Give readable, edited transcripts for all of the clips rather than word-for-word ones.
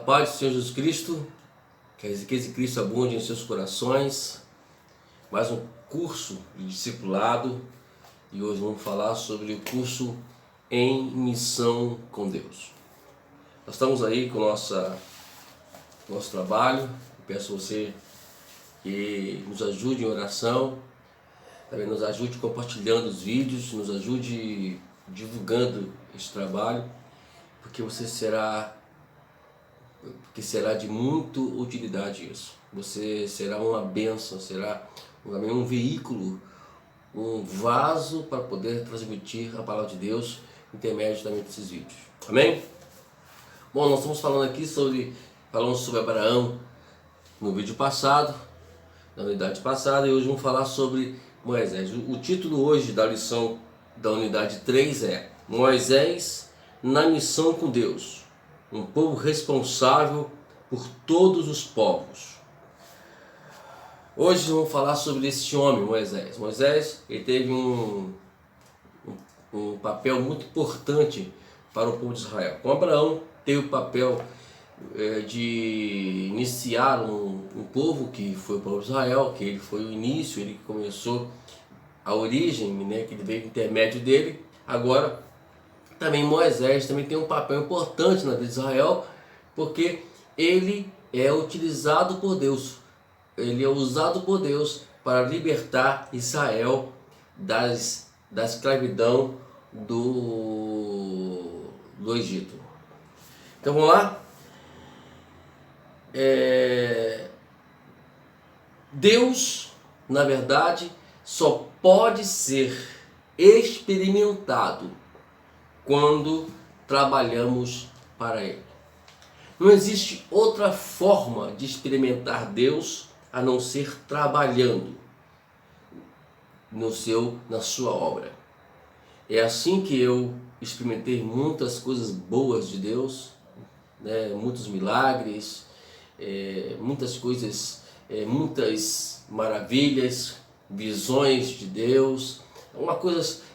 paz do Senhor Jesus Cristo, que as riquezas de Cristo abundem em seus corações. Mais um curso de discipulado e hoje vamos falar sobre o curso em missão com Deus. Nós estamos aí com o nosso trabalho. Peço a você que nos ajude em oração, também nos ajude compartilhando os vídeos, nos ajude divulgando este trabalho, porque será de muita utilidade isso. Você será uma bênção, será também um veículo, um vaso para poder transmitir a palavra de Deus intermédio também desses vídeos. Amém? Bom, nós estamos falando aqui falamos sobre Abraão no vídeo passado, na unidade passada, e hoje vamos falar sobre Moisés. O título hoje da lição da unidade 3 é Moisés na missão com Deus, um povo responsável por todos os povos. Hoje vamos falar sobre esse homem, Moisés. Moisés, ele teve um papel muito importante para o povo de Israel. Com Abraão, teve o papel de iniciar um povo que foi o povo de Israel, que ele foi o início, ele começou a origem, né, que ele veio intermédio dele. Agora, também Moisés também tem um papel importante na vida de Israel, porque ele é utilizado por Deus, ele é usado por Deus para libertar Israel da escravidão do Egito. Então vamos lá? Deus, na verdade, só pode ser experimentado quando trabalhamos para Ele. Não existe outra forma de experimentar Deus a não ser trabalhando na sua obra. É assim que eu experimentei muitas coisas boas de Deus, né? Muitos milagres, muitas coisas, muitas maravilhas, visões de Deus.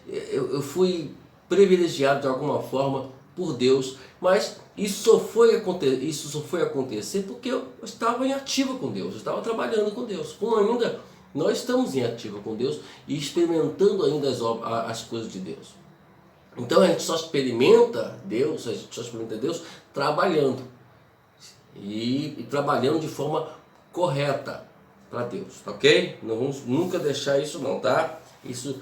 Eu fui privilegiado de alguma forma por Deus, mas isso só foi acontecer porque eu estava em ativa com Deus, eu estava trabalhando com Deus. Como ainda nós estamos em ativa com Deus e experimentando ainda as coisas de Deus. Então a gente só experimenta Deus, trabalhando e trabalhando de forma correta para Deus, ok? Não vamos nunca deixar isso não, tá? Isso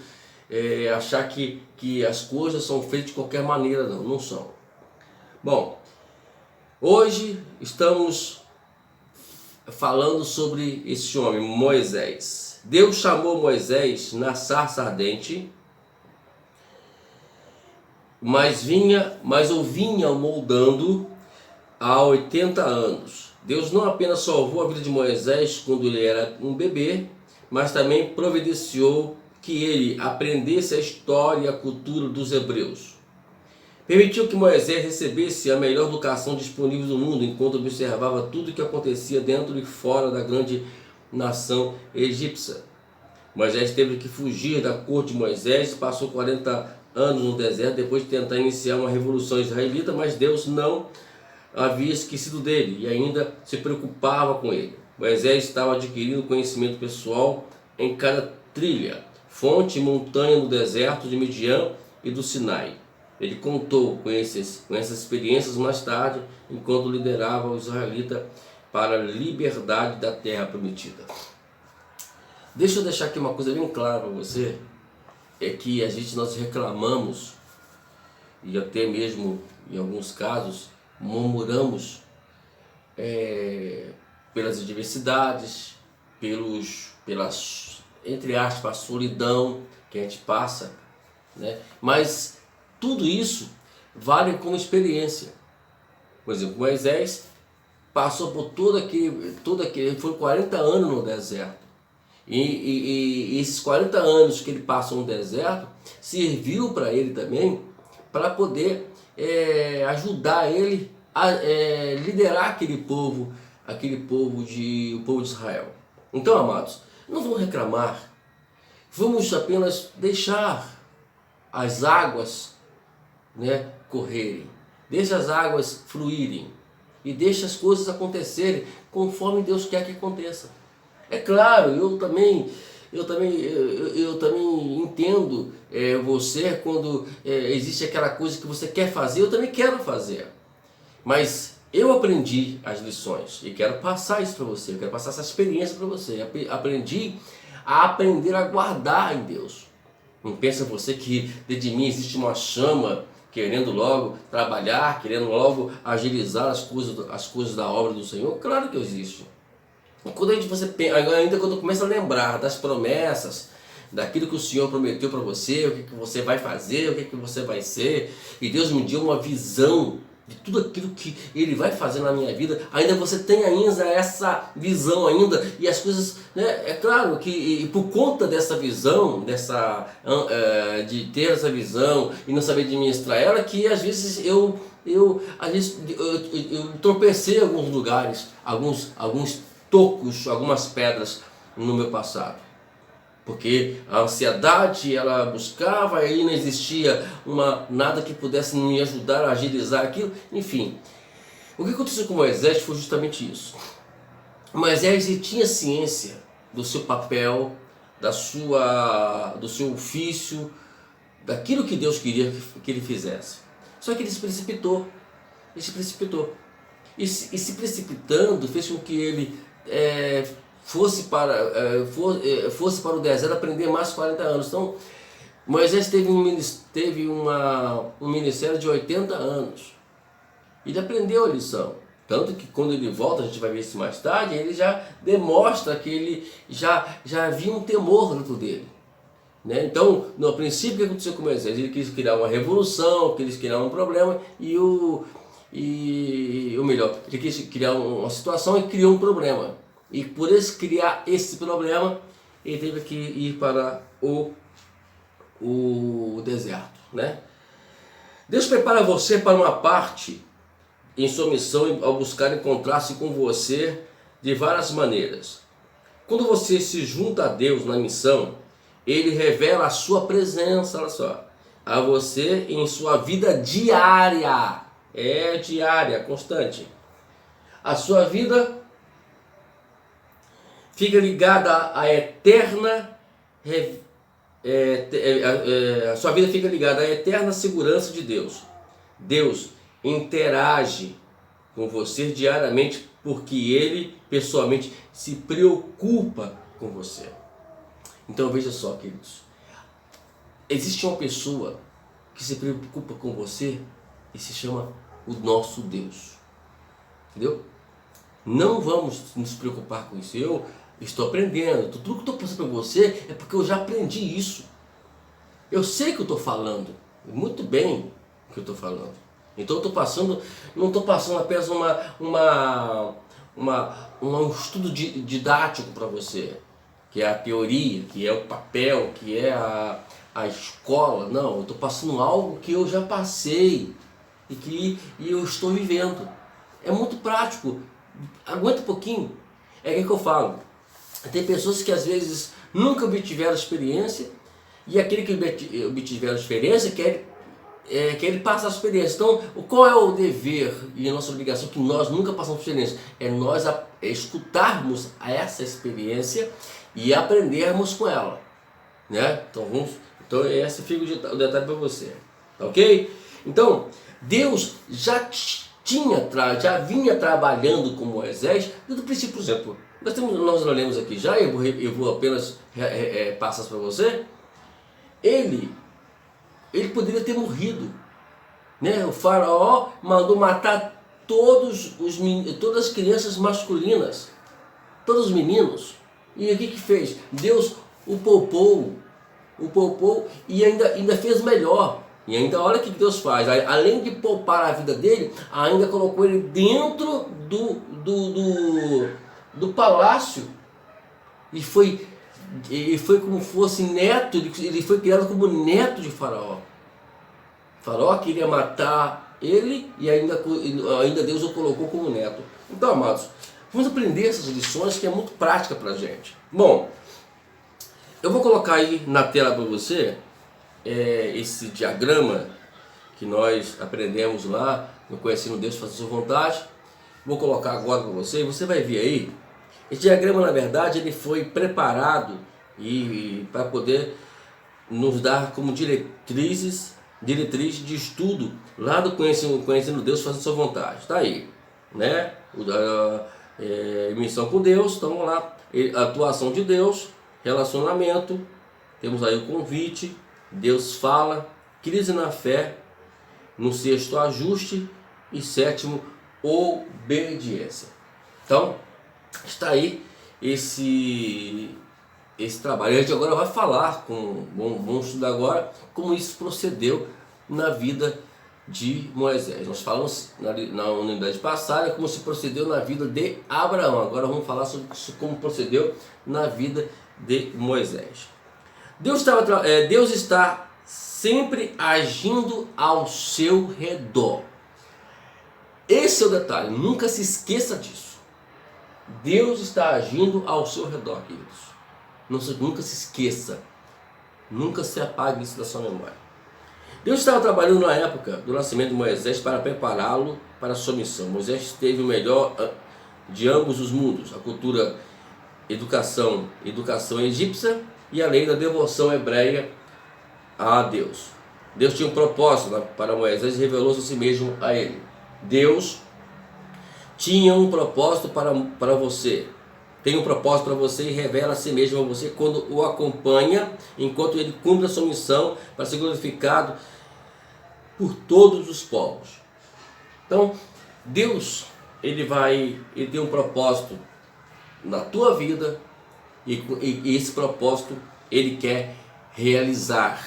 achar que as coisas são feitas de qualquer maneira, não são. Bom, hoje estamos falando sobre esse homem, Moisés. Deus chamou Moisés na sarça ardente, mas o vinha moldando há 80 anos. Deus não apenas salvou a vida de Moisés quando ele era um bebê, mas também providenciou que ele aprendesse a história e a cultura dos hebreus. Permitiu que Moisés recebesse a melhor educação disponível do mundo, enquanto observava tudo o que acontecia dentro e fora da grande nação egípcia. Moisés teve que fugir da corte de Moisés, passou 40 anos no deserto, depois de tentar iniciar uma revolução israelita, mas Deus não havia esquecido dele e ainda se preocupava com ele. Moisés estava adquirindo conhecimento pessoal em cada trilha, fonte e montanha no deserto de Midian e do Sinai. Ele contou com essas experiências mais tarde, enquanto liderava o israelita para a liberdade da terra prometida. Deixa eu deixar aqui uma coisa bem clara para você, é que nós reclamamos, e até mesmo em alguns casos murmuramos pelas adversidades, pelas, entre aspas, solidão que a gente passa, né? Mas tudo isso vale como experiência. Por exemplo, Moisés passou por todo aquele, foi 40 anos no deserto. E esses 40 anos que ele passou no deserto serviu para ele também para poder ajudar ele a liderar aquele povo de Israel. Então, amados, não vamos reclamar, vamos apenas deixar as águas, né, correrem, deixa as águas fluírem. e deixa as coisas acontecerem conforme Deus quer que aconteça. É claro, eu também entendo você quando existe aquela coisa que você quer fazer, eu também quero fazer. Mas eu aprendi as lições e quero passar isso para você, eu quero passar essa experiência para você. Aprendi a guardar em Deus. Não pensa você que dentro de mim existe uma chama querendo logo trabalhar, querendo logo agilizar as coisas da obra do Senhor? Claro que existe. E quando ainda quando começa a lembrar das promessas, daquilo que o Senhor prometeu para você, o que você vai fazer, o que você vai ser, e Deus me deu uma visão de tudo aquilo que Ele vai fazer na minha vida, ainda você tem ainda essa visão ainda, e as coisas, né, é claro que por conta dessa visão, de ter essa visão e não saber administrar ela, que às vezes eu tropecei em alguns lugares, alguns tocos, algumas pedras no meu passado. Porque a ansiedade ela buscava e não existia nada que pudesse me ajudar a agilizar aquilo. Enfim, o que aconteceu com Moisés foi justamente isso. Moisés tinha ciência do seu papel, do seu ofício, daquilo que Deus queria que ele fizesse. Só que ele se precipitou. E se precipitando fez com que ele fosse para o deserto aprender mais 40 anos. Então, Moisés teve um ministério de 80 anos. Ele aprendeu a lição. Tanto que quando ele volta, a gente vai ver isso mais tarde, ele já demonstra que ele já havia um temor dentro dele. Né? Então, no princípio, o que aconteceu com Moisés? Ele quis criar uma revolução, quis criar um problema, ele quis criar uma situação e criou um problema. E por criar esse problema, ele teve que ir para o deserto. Né? Deus prepara você para uma parte em sua missão ao buscar encontrar-se com você de várias maneiras. Quando você se junta a Deus na missão, Ele revela a sua presença, olha só, a você em sua vida diária. Diária, constante. A sua vida fica ligada à eterna a sua vida fica ligada à eterna segurança de Deus. Deus interage com você diariamente porque Ele pessoalmente se preocupa com você. Então veja só, queridos, existe uma pessoa que se preocupa com você e se chama o nosso Deus. Entendeu? Não vamos nos preocupar com isso. Eu estou aprendendo. Tudo que estou passando para você é porque eu já aprendi isso. Eu sei que eu estou falando muito bem o que eu estou falando. Então eu não estou passando apenas um estudo didático para você, que é a teoria, que é o papel, que é a escola. Não, eu estou passando algo que eu já passei e eu estou vivendo. É muito prático. Aguenta um pouquinho. É o que eu falo. Tem pessoas que às vezes nunca obtiveram experiência, e aquele que obtiveram experiência quer ele passa a experiência. Então, qual é o dever e a nossa obrigação que nós nunca passamos por experiência? É nós escutarmos essa experiência e aprendermos com ela, né? Então esse fica o detalhe para você, tá ok? Então, Deus já vinha trabalhando com Moisés desde o princípio. Por exemplo, nós lemos aqui já, eu vou apenas passar para você. Ele poderia ter morrido, né? O faraó mandou matar todas as crianças masculinas, todos os meninos. E o que fez? Deus o poupou e ainda fez melhor. E ainda olha o que Deus faz, além de poupar a vida dele, ainda colocou ele dentro do palácio. E foi como fosse neto, ele foi criado como neto de Faraó. Faraó queria matar ele e ainda Deus o colocou como neto. Então, amados, vamos aprender essas lições que é muito prática para a gente. Bom, eu vou colocar aí na tela para você esse diagrama que nós aprendemos lá no Conhecendo Deus, Fazer Sua Vontade. vou colocar agora para você, você vai ver aí. Esse diagrama, na verdade, ele foi preparado e para poder nos dar como diretriz de estudo lá do Conhecendo Deus, Fazendo Sua Vontade. Está aí, né? Missão com Deus, então lá, atuação de Deus, relacionamento, temos aí o convite, Deus fala, crise na fé, no sexto, ajuste, e sétimo, obediência. Então, está aí esse trabalho. A gente agora vai falar, vamos estudar agora como isso procedeu na vida de Moisés. Nós falamos na unidade passada como se procedeu na vida de Abraão. Agora vamos falar sobre como procedeu na vida de Moisés. Deus está sempre agindo ao seu redor. Esse é o detalhe, nunca se esqueça disso. Deus está agindo ao seu redor, queridos. Nunca se esqueça, nunca se apague isso da sua memória. Deus estava trabalhando na época do nascimento de Moisés para prepará-lo para a sua missão. Moisés teve o melhor de ambos os mundos, a cultura, educação egípcia e a lei da devoção hebreia a Deus. Deus tinha um propósito para Moisés e revelou-se a si mesmo a ele. Deus tinha um propósito para você. Tem um propósito para você e revela a si mesmo a você quando o acompanha, enquanto ele cumpre a sua missão para ser glorificado por todos os povos. Então, Deus, ele tem um propósito na tua vida e esse propósito ele quer realizar,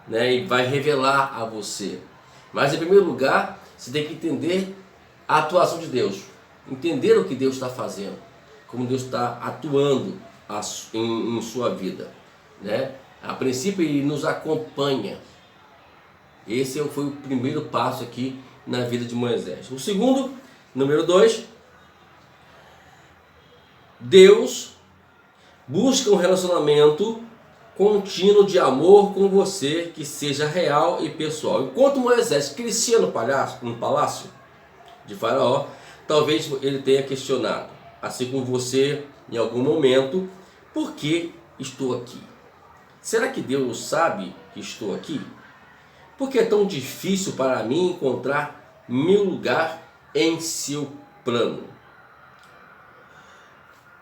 né? E vai revelar a você. Mas em primeiro lugar, você tem que entender a atuação de Deus, entender o que Deus está fazendo, como Deus está atuando em sua vida, né? A princípio ele nos acompanha. Esse foi o primeiro passo aqui na vida de Moisés. O segundo, número 2, Deus busca um relacionamento contínuo de amor com você que seja real e pessoal. Enquanto Moisés crescia no palácio de Faraó, talvez ele tenha questionado, assim como você em algum momento, por que estou aqui? Será que Deus sabe que estou aqui? Por que é tão difícil para mim encontrar meu lugar em seu plano?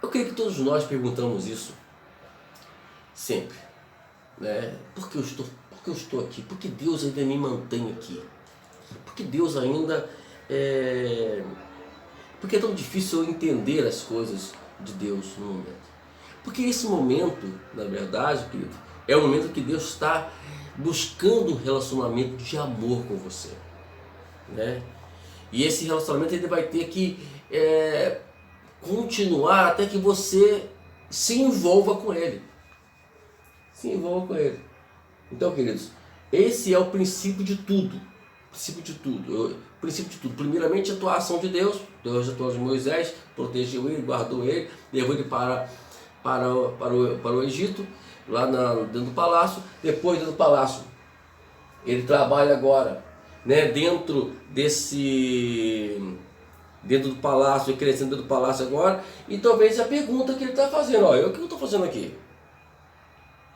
Eu creio que todos nós perguntamos isso sempre, né? Por que eu estou aqui? Por que Deus ainda me mantém aqui? Por que Deus ainda Por que é tão difícil eu entender as coisas de Deus no momento? Porque esse momento, na verdade, querido, é o momento que Deus está buscando um relacionamento de amor com você, né? E esse relacionamento ele vai ter que continuar até que você se envolva com ele. Se envolva com ele. Então, queridos, esse é o princípio de tudo. Princípio de tudo. Primeiramente, a atuação de Deus. Deus atuou de Moisés, protegeu ele, guardou ele, levou ele para o Egito, lá dentro do palácio. Depois, dentro do palácio, ele trabalha agora, né, dentro do palácio, crescendo dentro do palácio agora. E talvez a pergunta que ele está fazendo, o que eu estou fazendo aqui?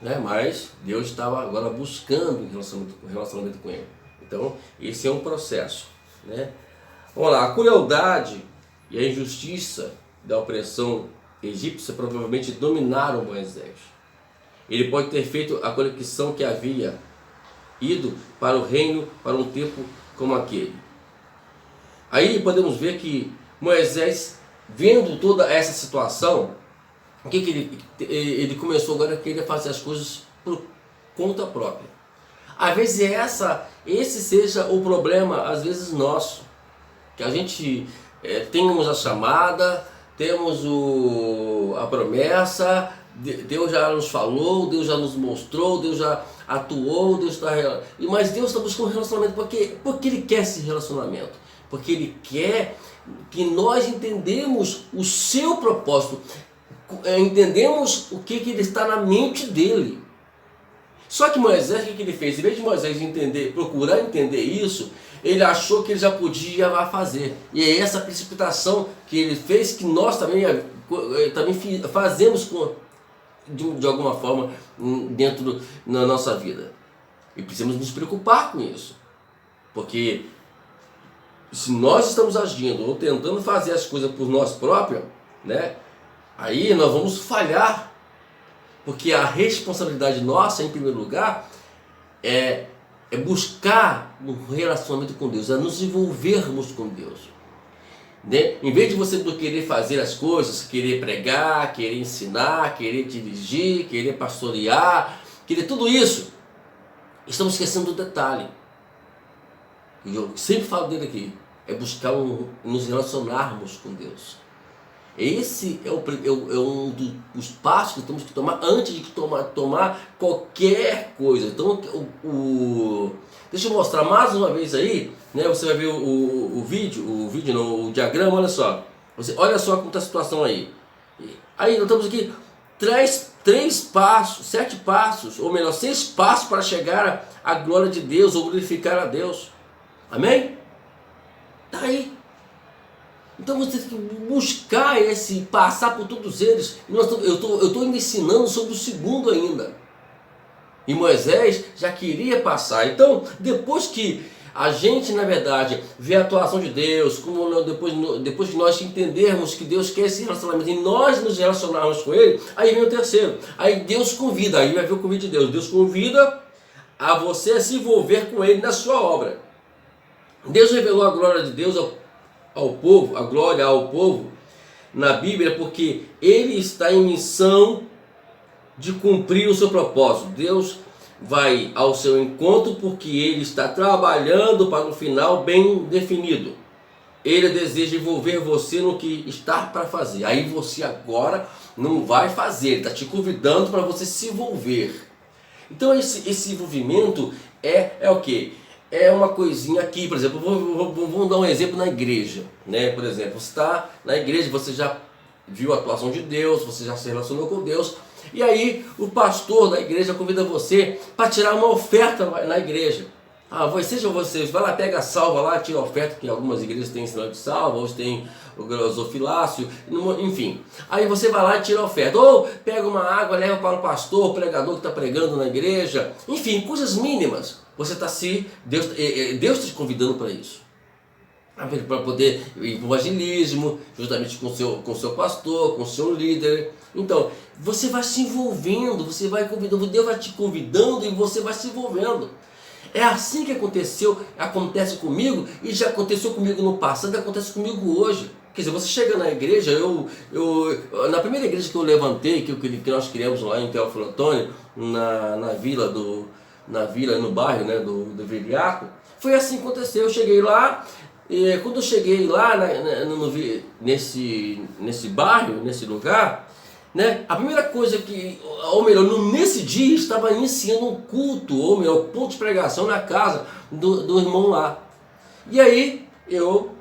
Né? Mas Deus estava agora buscando um relacionamento com ele. Então, esse é um processo, né? Vamos lá, a crueldade e a injustiça da opressão egípcia provavelmente dominaram Moisés. Ele pode ter feito a conexão que havia ido para o reino para um tempo como aquele. Aí podemos ver que Moisés, vendo toda essa situação, o que ele começou agora a querer fazer as coisas por conta própria. Às vezes esse seja o problema, às vezes nosso, que a gente temos a chamada, temos a promessa, Deus já nos falou, Deus já nos mostrou, Deus já atuou, mas Deus está buscando um relacionamento porque Ele quer esse relacionamento, porque Ele quer que nós entendemos o seu propósito, entendemos o que Ele está na mente dEle. Só que Moisés, o que ele fez? Em vez de Moisés entender, procurar entender isso, ele achou que ele já podia fazer. E é essa precipitação que ele fez que nós também fazemos de alguma forma dentro da nossa vida. E precisamos nos preocupar com isso. Porque se nós estamos agindo ou tentando fazer as coisas por nós próprios, né, aí nós vamos falhar. Porque a responsabilidade nossa, em primeiro lugar, é buscar um relacionamento com Deus, é nos envolvermos com Deus. Né? Em vez de você querer fazer as coisas, querer pregar, querer ensinar, querer dirigir, querer pastorear, querer tudo isso, estamos esquecendo do detalhe. E eu sempre falo dele aqui, é buscar nos relacionarmos com Deus. Esse é um dos passos que temos que tomar antes de tomar qualquer coisa. Então, deixa eu mostrar mais uma vez aí, né? Você vai ver o diagrama, olha só. Olha só como está a situação aí. Aí nós estamos aqui, 7 passos, ou melhor, 6 passos para chegar à glória de Deus, ou glorificar a Deus. Amém? Está aí. Então você tem que buscar passar por todos eles. Eu estou ainda ensinando sobre o segundo ainda. E Moisés já queria passar. Então, depois que a gente, na verdade, vê a atuação de Deus, depois que nós entendermos que Deus quer esse relacionamento e nós nos relacionarmos com Ele, aí vem o terceiro. Aí Deus convida, aí vai ver o convite de Deus. Deus convida a você a se envolver com Ele na sua obra. Deus revelou a glória de Deus ao povo, a glória ao povo na Bíblia, porque Ele está em missão de cumprir o seu propósito. Deus vai ao seu encontro porque Ele está trabalhando para um final bem definido. Ele deseja envolver você no que está para fazer. Aí você agora não vai fazer, Ele está te convidando para você se envolver. Então esse envolvimento é o quê? É uma coisinha aqui, por exemplo, vamos dar um exemplo na igreja, né? Por exemplo, você está na igreja, você já viu a atuação de Deus, você já se relacionou com Deus, e aí o pastor da igreja convida você para tirar uma oferta na igreja. Seja você, vai lá, pega a salva lá, tira a oferta, que algumas igrejas têm sinal de salva, outras têm o gasofilácio, enfim. Aí você vai lá e tira a oferta, ou pega uma água, leva para o pastor, o pregador que está pregando na igreja, enfim, coisas mínimas. Deus está te convidando para isso. Para poder ir para o evangelismo, juntamente com o seu pastor, com o seu líder. Então, você vai se envolvendo, você vai convidando, Deus vai te convidando e você vai se envolvendo. É assim que acontece comigo, e já aconteceu comigo no passado, e acontece comigo hoje. Quer dizer, você chega na igreja, na primeira igreja que eu levantei, que nós criamos lá em Teófilo Otoni, na vila, no bairro, né, do Viriato, foi assim que aconteceu. Eu cheguei lá, e quando eu cheguei lá nesse bairro, nesse lugar, né, a primeira coisa nesse dia estava iniciando um culto, ou melhor, ponto de pregação na casa do irmão lá. E aí eu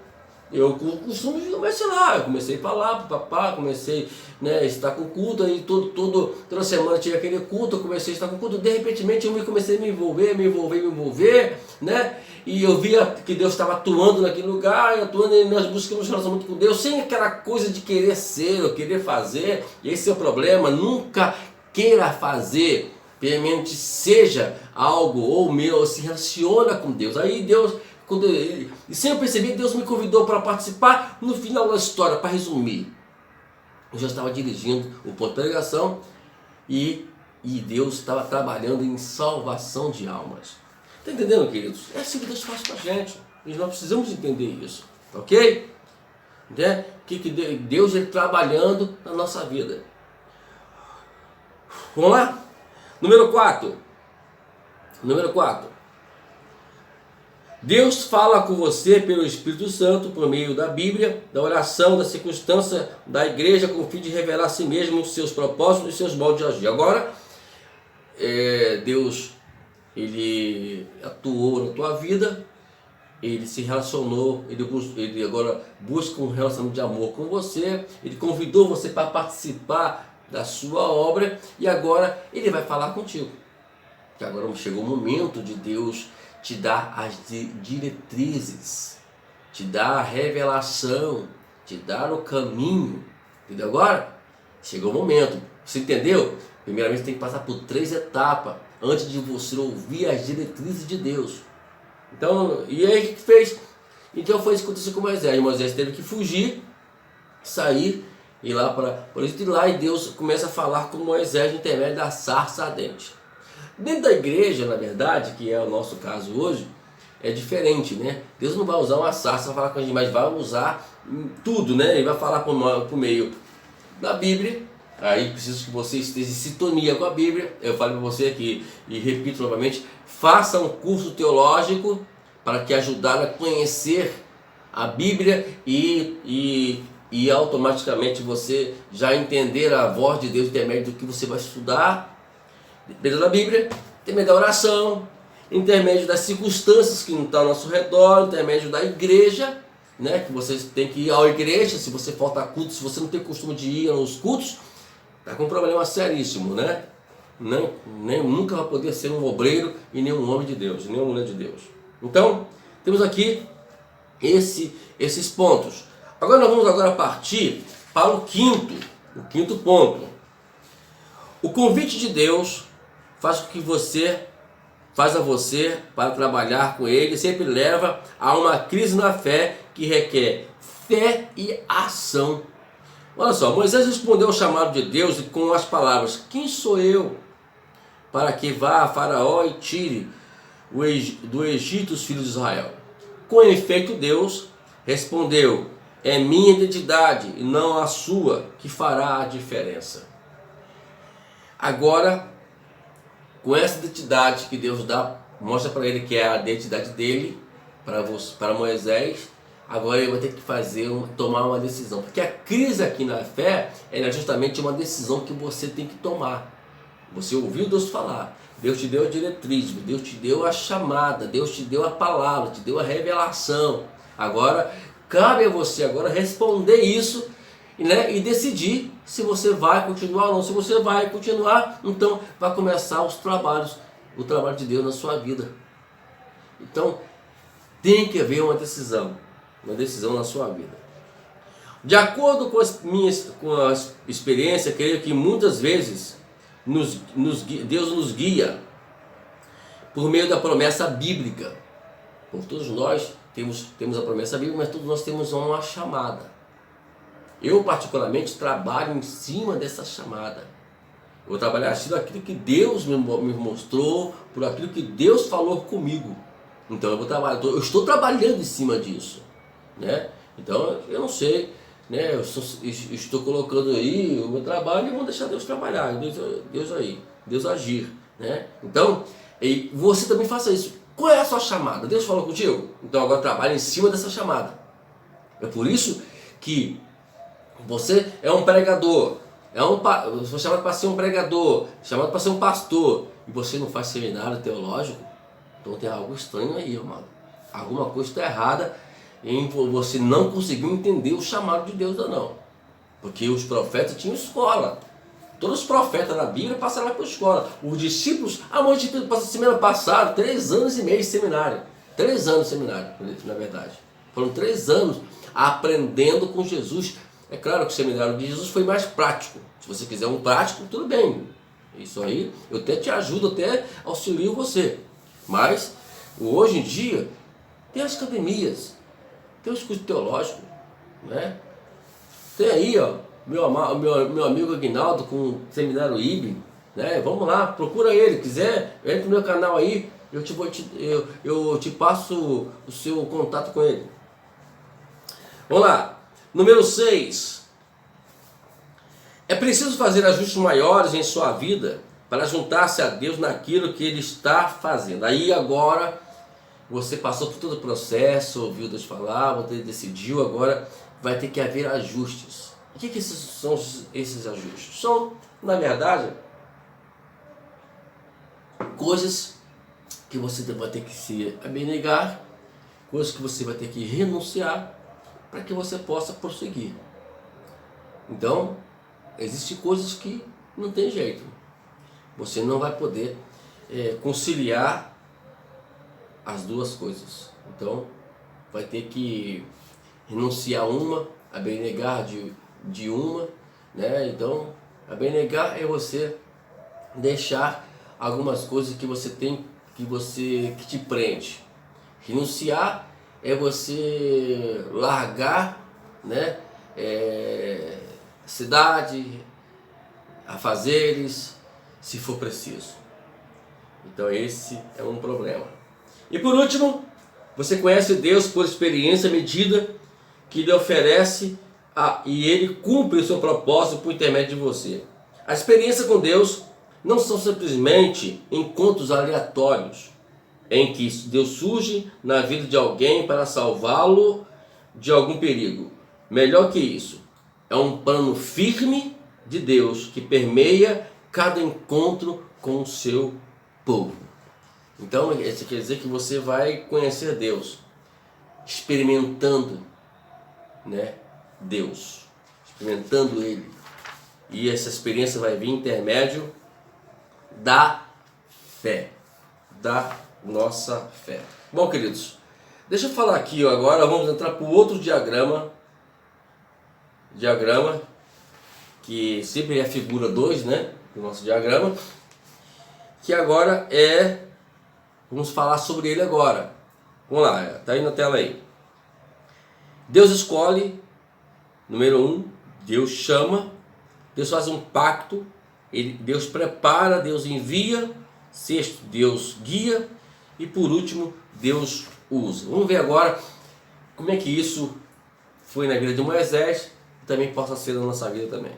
costumo comecei lá, eu comecei a falar para papá, comecei, né, a estar com culto, aí toda semana tinha aquele culto, eu comecei a estar com culto, de repente eu comecei a me envolver, né, e eu via que Deus estava atuando naquele lugar, e nós buscamos relacionamento com Deus, sem aquela coisa de querer ser, ou querer fazer. E esse é o problema, nunca queira fazer, realmente seja algo, ou se relaciona com Deus. Aí Deus, e sem eu perceber, Deus me convidou para participar. No final da história, para resumir, eu já estava dirigindo o ponto de pregação e Deus estava trabalhando em salvação de almas. Está entendendo, queridos? É assim que Deus faz com a gente, e nós precisamos entender isso, ok? Né? Que Deus é trabalhando na nossa vida. Vamos lá? Número 4. Deus fala com você pelo Espírito Santo, por meio da Bíblia, da oração, da circunstância da igreja, com o fim de revelar a si mesmo os seus propósitos e seus modos de agir. Agora, Deus, Ele atuou na tua vida, Ele se relacionou, Ele agora busca um relacionamento de amor com você, Ele convidou você para participar da sua obra, e agora Ele vai falar contigo. que agora chegou o momento de Deus te dar as diretrizes, te dar a revelação, te dar o caminho. Entendeu agora? Chegou o momento. Você entendeu? Primeiramente tem que passar por 3 etapas antes de você ouvir as diretrizes de Deus. Então, e aí o que fez? Então foi isso que aconteceu com Moisés. Moisés teve que fugir, sair, ir lá por isso de lá, e Deus começa a falar com Moisés no intermédio da sarça ardente. Dentro da igreja, na verdade, que é o nosso caso hoje, é diferente, né? Deus não vai usar uma sarça para falar com a gente, mas vai usar tudo, né? Ele vai falar por meio da Bíblia. Aí preciso que você esteja em sintonia com a Bíblia. Eu falei para você aqui e repito novamente: faça um curso teológico para que ajudar a conhecer a Bíblia e automaticamente você já entender a voz de Deus intermédio do que você vai estudar, dentro da Bíblia, intermédio da oração, intermédio das circunstâncias que não estão ao nosso redor, intermédio da igreja, né? Que você tem que ir à igreja. Se você falta culto, se você não tem costume de ir aos cultos, está com um problema seríssimo, né? Nunca vai poder ser um obreiro e nem um homem de Deus, nem uma mulher de Deus. Então, temos aqui esses pontos. Agora nós vamos partir para o quinto ponto. O convite de Deus faz com que você para trabalhar com Ele, sempre leva a uma crise na fé que requer fé e ação. Olha só, Moisés respondeu ao chamado de Deus com as palavras: quem sou eu para que vá a Faraó e tire do Egito os filhos de Israel? Com efeito, Deus respondeu: é minha identidade e não a sua que fará a diferença. Agora, com essa identidade que Deus dá, mostra para ele que é a identidade dele, para Moisés, agora ele vai ter que tomar uma decisão. Porque a crise aqui na fé é justamente uma decisão que você tem que tomar. Você ouviu Deus falar, Deus te deu a diretriz, Deus te deu a chamada, Deus te deu a palavra, te deu a revelação. Agora, cabe a você agora responder isso, né, e decidir se você vai continuar ou não. Se você vai continuar, então vai começar o trabalho de Deus na sua vida. Então, tem que haver uma decisão na sua vida. De acordo com a experiência, creio que muitas vezes Deus nos guia por meio da promessa bíblica. Por todos nós temos a promessa bíblica, mas todos nós temos uma chamada. Eu particularmente trabalho em cima dessa chamada. Eu vou trabalhar assim aquilo que Deus me mostrou, por aquilo que Deus falou comigo. Então eu estou trabalhando em cima disso, né? Então eu não sei, né? Eu estou colocando aí o meu trabalho e vou deixar Deus trabalhar, Deus agir, né? Então, e você também faça isso. Qual é a sua chamada? Deus falou contigo? Então agora trabalhe em cima dessa chamada. É por isso que você é um pregador, foi chamado para ser um pregador, chamado para ser um pastor, e você não faz seminário teológico, então tem algo estranho aí, irmão. Alguma coisa está errada em você não conseguiu entender o chamado de Deus, não. Porque os profetas tinham escola. Todos os profetas na Bíblia passaram lá por escola. Os discípulos, semana passada, 3 anos e meio de seminário. 3 anos de seminário, na verdade. Foram 3 anos aprendendo com Jesus. É claro que o seminário de Jesus foi mais prático. Se você quiser um prático, tudo bem. Isso aí, eu até te ajudo, até auxilio você. Mas, hoje em dia, tem as academias, tem os cursos teológicos, né? Tem aí, ó, meu amigo Aguinaldo com o seminário IB, né? Vamos lá, procura ele. Quiser, entra no meu canal aí, eu te passo o seu contato com ele. Vamos lá. Número 6. É preciso fazer ajustes maiores em sua vida para juntar-se a Deus naquilo que Ele está fazendo. Aí agora você passou por todo o processo, ouviu Deus falar, você decidiu, agora vai ter que haver ajustes. O que são esses ajustes? São, na verdade, coisas que você vai ter que se abnegar, coisas que você vai ter que renunciar, para que você possa prosseguir. Então, existem coisas que não tem jeito. Você não vai poder conciliar as duas coisas. Então vai ter que renunciar uma, abnegar de uma, né? Então abnegar é você deixar algumas coisas que você tem, que te prende. Renunciar é você largar, né? Cidade, afazeres, se for preciso. Então esse é um problema. E por último, você conhece Deus por experiência à medida que Ele oferece e Ele cumpre o seu propósito por intermédio de você. A experiência com Deus não são simplesmente encontros aleatórios em que Deus surge na vida de alguém para salvá-lo de algum perigo. Melhor que isso, é um plano firme de Deus que permeia cada encontro com o seu povo. Então, isso quer dizer que você vai conhecer Deus experimentando, né, Deus, experimentando Ele. E essa experiência vai vir intermédio da fé, da nossa fé. Bom, queridos, deixa eu falar aqui agora, vamos entrar para o outro diagrama que sempre é a figura 2, né, do nosso diagrama, que agora vamos falar sobre ele agora. Vamos lá, tá aí na tela aí. Deus escolhe, número 1, Deus chama, Deus faz um pacto, Deus prepara, Deus envia, sexto, Deus guia e por último, Deus usa. Vamos ver agora como é que isso foi na vida de Moisés e também possa ser na nossa vida também.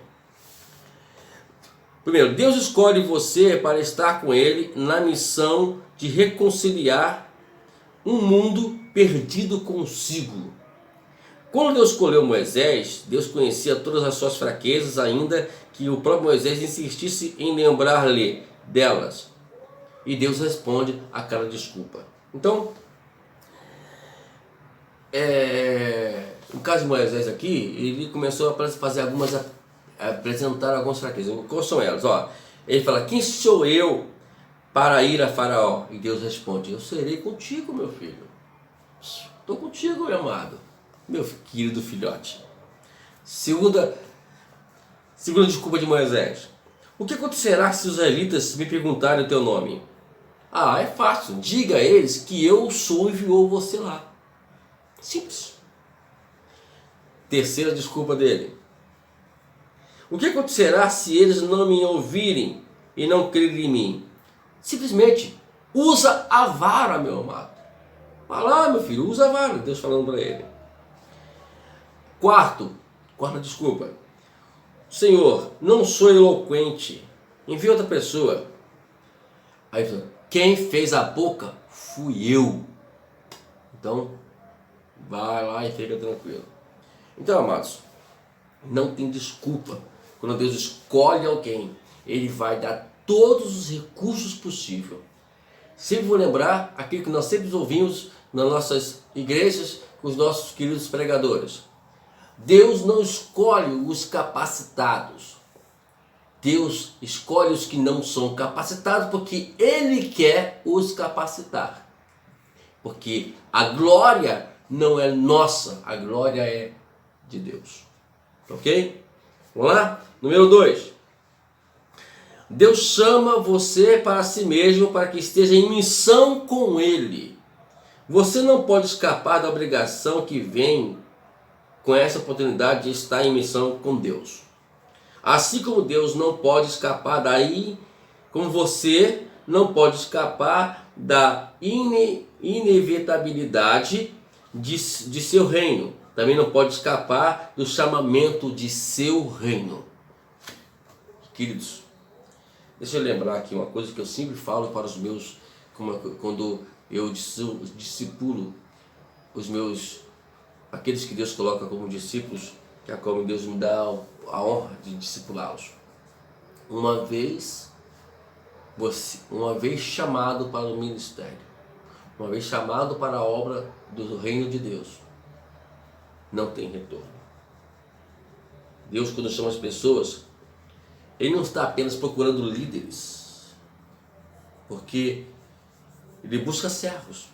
Primeiro, Deus escolhe você para estar com Ele na missão de reconciliar um mundo perdido consigo. Quando Deus escolheu Moisés, Deus conhecia todas as suas fraquezas, ainda que o próprio Moisés insistisse em lembrar-lhe delas. E Deus responde a cada desculpa. Então, no caso de Moisés aqui, ele começou a apresentar algumas fraquezas. Quais são elas? Ele fala: quem sou eu para ir a Faraó? E Deus responde: eu serei contigo, meu filho. Estou contigo, meu amado, meu querido filhote. Segunda desculpa de Moisés: o que acontecerá se os israelitas me perguntarem o teu nome? É fácil, diga a eles que eu sou e enviou você lá. Simples. Terceira desculpa dele: o que acontecerá se eles não me ouvirem e não crerem em mim? Simplesmente usa a vara, meu amado. Vai lá, meu filho, usa a vara. Deus falando para ele. Quarta desculpa: Senhor, não sou eloquente, envia outra pessoa. Aí ele falou: quem fez a boca fui eu. Então vai lá e fica tranquilo. Então, amados, não tem desculpa. Quando Deus escolhe alguém, Ele vai dar todos os recursos possíveis. Sempre vou lembrar aquilo que nós sempre ouvimos nas nossas igrejas com os nossos queridos pregadores. Deus não escolhe os capacitados. Deus escolhe os que não são capacitados porque Ele quer os capacitar. Porque a glória não é nossa, a glória é de Deus. Ok? Vamos lá? Número 2. Deus chama você para si mesmo para que esteja em missão com Ele. Você não pode escapar da obrigação que vem com essa oportunidade de estar em missão com Deus. Assim como Deus não pode escapar daí, como você não pode escapar da inevitabilidade de seu reino. Também não pode escapar do chamamento de seu reino. Queridos, deixa eu lembrar aqui uma coisa que eu sempre falo para os meus, quando eu discipulo aqueles que Deus coloca como discípulos, que é como Deus me dá a honra de discipulá-los. Uma vez chamado para o ministério, uma vez chamado para a obra do reino de Deus, não tem retorno. Deus, quando chama as pessoas, Ele não está apenas procurando líderes. Porque ele busca servos.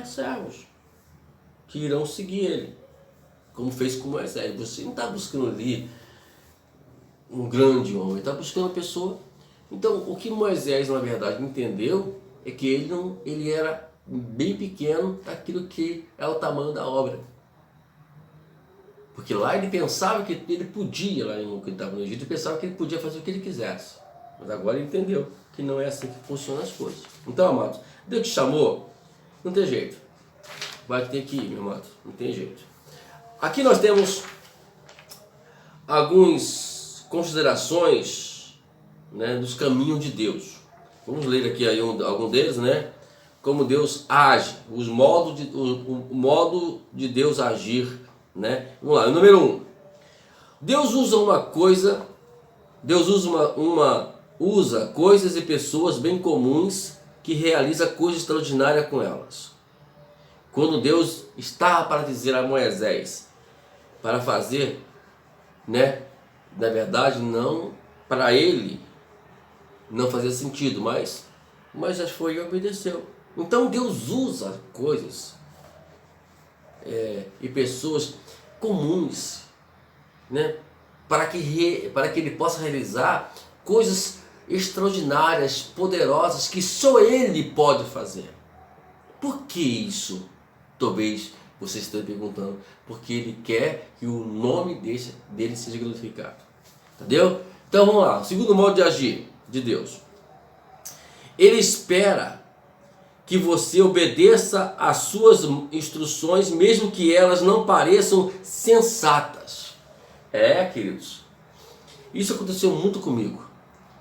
Servos que irão seguir ele, como fez com Moisés. Você não está buscando ali um grande homem, está buscando uma pessoa. Então, o que Moisés, na verdade, entendeu é que ele era bem pequeno daquilo que é o tamanho da obra. Porque lá ele pensava que ele podia, lá no que estava no Egito, ele pensava que ele podia fazer o que ele quisesse. Mas agora ele entendeu que não é assim que funcionam as coisas. Então, amados, Deus te chamou, não tem jeito. Vai ter que ir, meu amado, não tem jeito. Aqui nós temos algumas considerações, né, dos caminhos de Deus. Vamos ler aqui aí algum deles, né? Como Deus age, o modo de Deus agir, né? Vamos lá, número 1. Deus usa coisas e pessoas bem comuns que realiza coisas extraordinárias com elas. Quando Deus estava para dizer a Moisés para fazer, né? Na verdade, não para ele não fazia sentido, mas Moisés foi e obedeceu. Então Deus usa coisas e pessoas comuns, né? Para que ele possa realizar coisas extraordinárias, poderosas, que só ele pode fazer. Por que isso? Talvez você esteja perguntando. Porque ele quer que o nome dele seja glorificado. Entendeu? Então vamos lá. O segundo modo de agir de Deus. Ele espera que você obedeça às suas instruções, mesmo que elas não pareçam sensatas. Queridos, isso aconteceu muito comigo.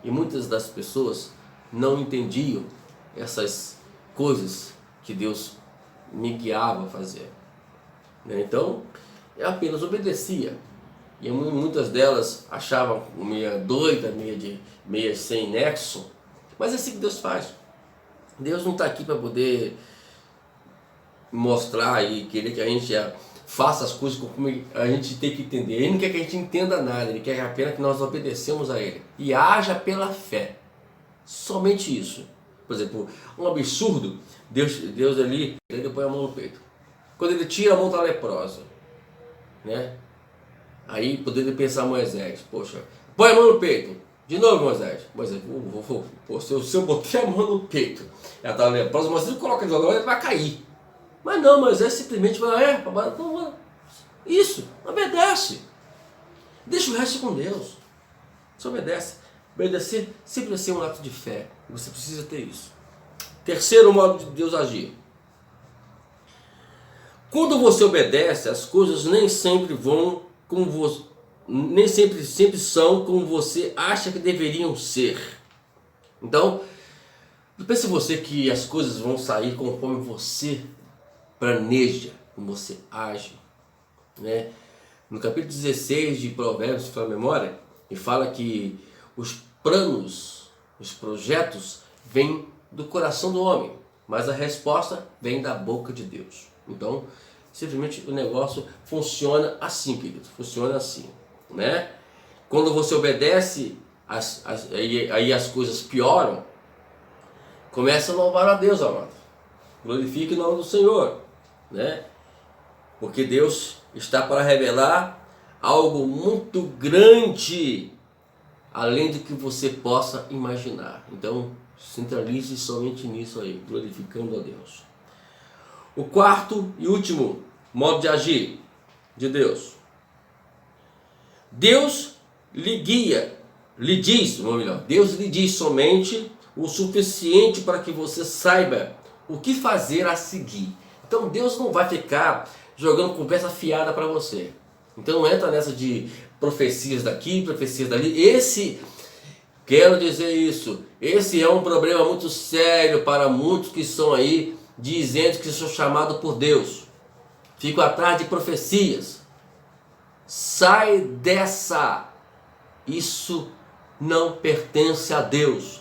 E muitas das pessoas não entendiam essas coisas que Deus me guiava a fazer. Então, eu apenas obedecia. E muitas delas achavam meia doida, meia sem nexo. Mas é assim que Deus faz. Deus não está aqui para poder mostrar e querer que a gente faça as coisas como a gente tem que entender. Ele não quer que a gente entenda nada, ele quer apenas que nós obedecemos a ele. E haja pela fé. Somente isso. Por exemplo, um absurdo, Deus ali, ele põe a mão no peito. Quando ele tira a mão da leprosa, né? Aí poderia pensar Moisés, poxa, põe a mão no peito. De novo, Moisés, se eu botei a mão no peito, ela está leprosa, mas se você coloca de novo, ela vai cair. Mas não, Moisés simplesmente vai, isso, obedece. Deixa o resto com Deus. Você obedece. Obedecer sempre vai ser um ato de fé. Você precisa ter isso. Terceiro modo de Deus agir. Quando você obedece, as coisas nem sempre vão como você, nem sempre são como você acha que deveriam ser. Então, não pense você que as coisas vão sair conforme você planeja, como você age, né? No capítulo 16 de Provérbios, se for a memória, ele fala que os planos, os projetos vêm do coração do homem, mas a resposta vem da boca de Deus. Então, simplesmente o negócio funciona assim, querido, funciona assim, né? Quando você obedece, aí as coisas pioram. Começa a louvar a Deus, amado. Glorifique o nome do Senhor, né? Porque Deus está para revelar algo muito grande, além do que você possa imaginar. Então, centralize somente nisso aí, glorificando a Deus. O quarto e último modo de agir de Deus. Deus lhe diz somente o suficiente para que você saiba o que fazer a seguir. Então Deus não vai ficar jogando conversa fiada para você. Então não entra nessa de profecias daqui, profecias dali. Quero dizer isso, esse é um problema muito sério para muitos que estão aí dizendo que são chamados por Deus. Ficam atrás de profecias. Sai dessa. Isso não pertence a Deus.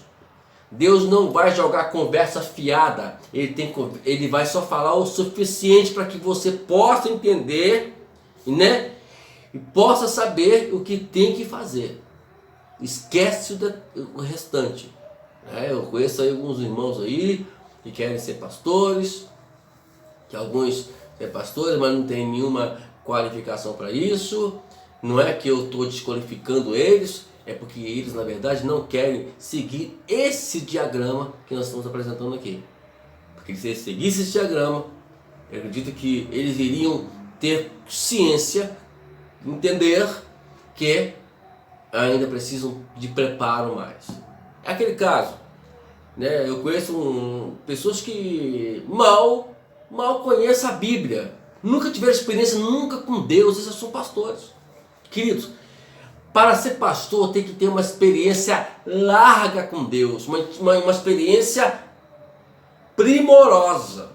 Deus não vai jogar conversa fiada. Ele vai só falar o suficiente para que você possa entender, né? E possa saber o que tem que fazer. Esquece o restante. Eu conheço aí alguns irmãos aí que querem ser pastores, que alguns são pastores, mas não tem nenhuma qualificação para isso. Não é que eu estou desqualificando eles, é porque eles, na verdade, não querem seguir esse diagrama que nós estamos apresentando aqui. Porque se eles seguissem esse diagrama, eu acredito que eles iriam ter ciência, entender que ainda precisam de preparo mais. É aquele caso, né? Eu conheço pessoas que mal conhecem a Bíblia, nunca tiveram experiência nunca com Deus, esses são pastores. Queridos, para ser pastor tem que ter uma experiência larga com Deus, uma experiência primorosa.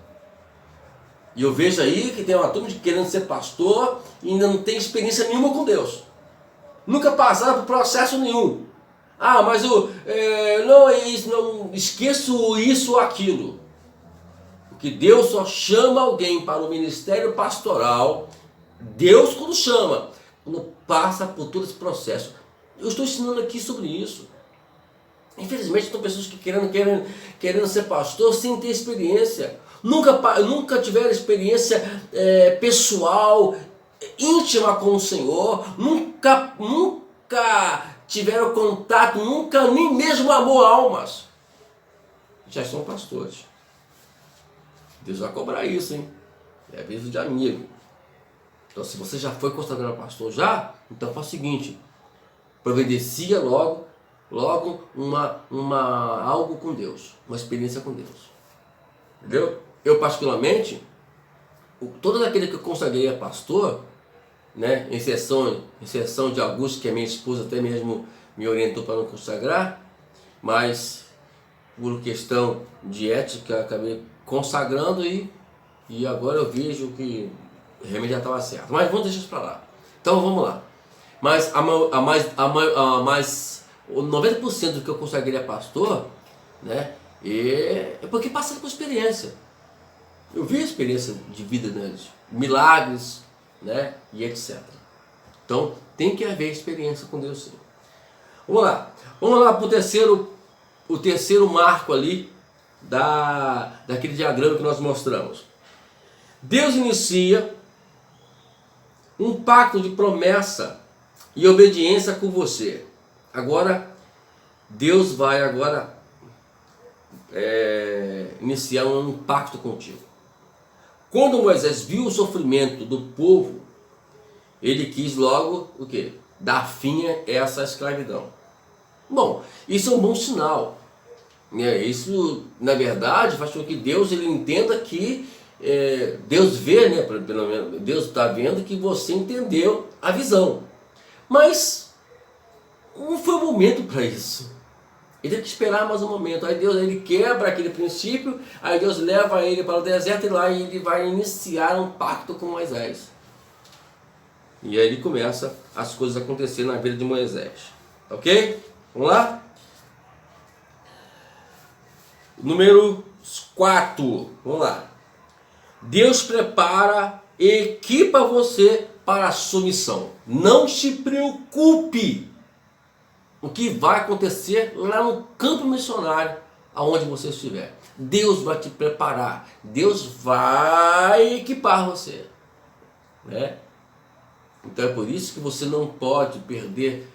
E eu vejo aí que tem uma turma de querendo ser pastor e ainda não tem experiência nenhuma com Deus. Nunca passaram por processo nenhum. Mas não esqueço isso ou aquilo. Porque Deus só chama alguém para o ministério pastoral. Deus quando chama, quando passa por todo esse processo. Eu estou ensinando aqui sobre isso. Infelizmente, tem pessoas que querendo ser pastor sem ter experiência. Nunca tiveram experiência pessoal, íntima com o Senhor. Nunca tiveram contato, nunca nem mesmo amor almas. Já são pastores. Deus vai cobrar isso, hein? É aviso de amigo. Então, se você já foi consagrado pastor então faz o seguinte: providencia logo algo com Deus, uma experiência com Deus. Entendeu? Eu particularmente, todo aquele que eu consagrei a pastor, né, exceção de Augusto, que a minha esposa até mesmo me orientou para não consagrar, mas por questão de ética acabei consagrando e agora eu vejo que realmente já estava certo. Mas vamos deixar isso para lá. Então vamos lá. Mas o 90% do que eu consagrei a pastor, né, é porque passaram por experiência. Eu vi a experiência de vida deles, milagres, né, e etc. Então tem que haver experiência com Deus, sim. Vamos lá para o terceiro marco ali daquele diagrama que nós mostramos. Deus inicia um pacto de promessa e obediência com você. Agora, Deus vai iniciar um pacto contigo. Quando Moisés viu o sofrimento do povo, ele quis logo o quê? Dar fim a essa escravidão. Bom, isso é um bom sinal. Isso, na verdade, faz com que Deus ele entenda que Deus vê, né? Pelo menos Deus está vendo que você entendeu a visão. Mas não foi o momento para isso. Ele tem que esperar mais um momento. Aí Deus ele quebra aquele princípio, aí Deus leva ele para o deserto e lá ele vai iniciar um pacto com Moisés. E aí ele começa as coisas a acontecer na vida de Moisés. Ok? Vamos lá? Número 4. Vamos lá. Deus prepara e equipa você para a sua missão. Não se preocupe o que vai acontecer lá no campo missionário, aonde você estiver. Deus vai te preparar. Deus vai equipar você, né? Então é por isso que você não pode perder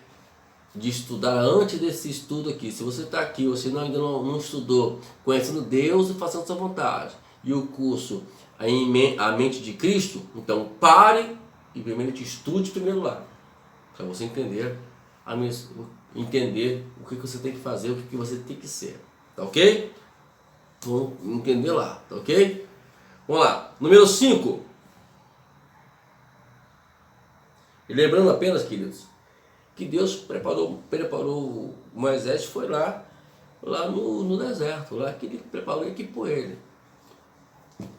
de estudar antes desse estudo aqui. Se você está aqui, você ainda não estudou conhecendo Deus e fazendo sua vontade, e o curso A Mente de Cristo, então pare e primeiro te estude primeiro lá, para você entender o que você tem que fazer, o que você tem que ser, tá ok? Vamos entender lá, tá ok? Vamos lá, número 5. E lembrando apenas, queridos, que Deus preparou Moisés, foi lá no deserto, lá que ele preparou e equipou ele.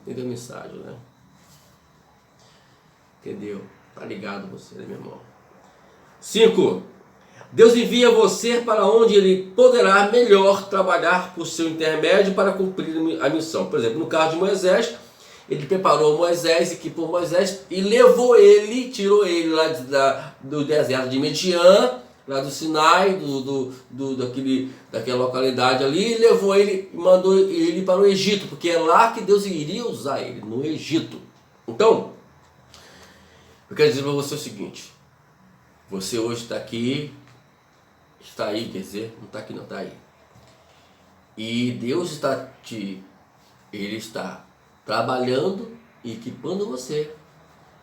Entendeu a mensagem, né? Entendeu? Tá ligado você, né, meu irmão? 5. Deus envia você para onde ele poderá melhor trabalhar por seu intermédio para cumprir a missão. Por exemplo, no caso de Moisés, ele preparou Moisés, equipou Moisés e tirou ele lá do deserto de Midian lá do Sinai, daquela localidade ali, e levou ele, mandou ele para o Egito, porque é lá que Deus iria usar ele, no Egito. Então, eu quero dizer para você o seguinte: você hoje está aqui, está aí, quer dizer, não está aqui não, está aí. E Deus Ele está trabalhando e equipando você.